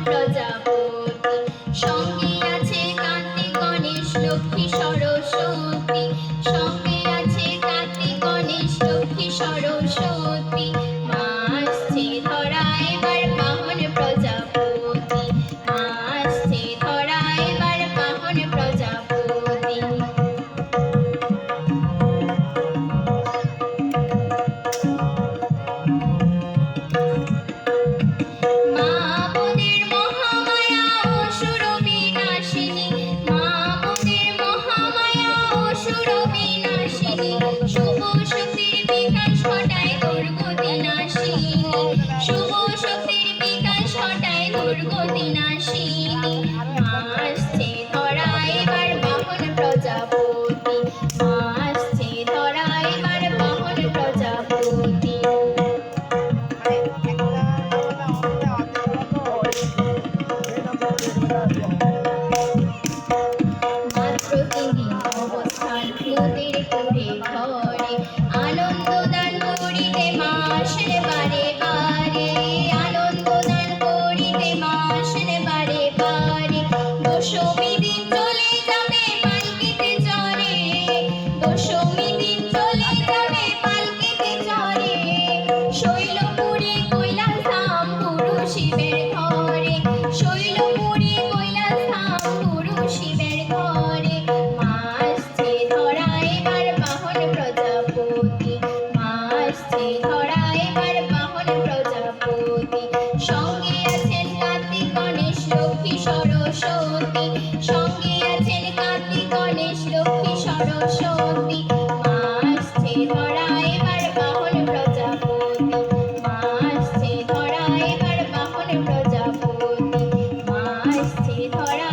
প্রজাপতি। সঙ্গে আছে কার্তিক গণেশ লক্ষ্মী সরস্বতী, সঙ্গে আছে কার্তিক গণেশ লক্ষ্মী সরস্বতী। মা আসছে ধরা এবার বাহন প্রজাপতি, মা আসছে ধরা এবার বাহন প্রজাপতি। মা মোদের মহামায়া অসুর বিনাশিনী, মা মোদের মহামায়া অসুর বিনাশিনী। শুভ শক্তির বিকাশ ঘটায় দুর্গতি নাশিনী, শুভ শক্তির বিকাশ ঘটায় দুর্গতি নাশিনী। মা আসছে ধরা এবার বাহন প্রজাপতি, মা আসছে ধরা এবার বাহন প্রজাপতি। মাত্র 3 দিন অবস্থান মোদের করে ঘরে, আনন্দ দান করিতে মা আসেন বারে বারে, আনন্দ দান করিতে মা আসেন বারে বারে। দশমী দিন চলে যাবে পালকিতে চড়ে, দশমী দিন চলে যাবে পালকিতে চড়ে। শৈলপুরী কৈলাস ধাম গুরু শিবের ঘরে, শৈলপুরী কৈলাস ধাম গুরু শিবের ঘরে। মা আসছে ধরা এবার বাহন প্রজাপতি, মা আসছে ধরা এবার বাহন প্রজাপতি। সঙ্গে আছেন কার্তিক গণেশ লক্ষ্মী সরস্বতী, সঙ্গে আছেন কার্তিক গণেশ লক্ষ্মী সরস্বতী। মা আসছে ধরা এবার বাহন প্রজাপতি, মা আসছে ধরা এবার বাহন প্রজাপতি, মা আসছে ধরা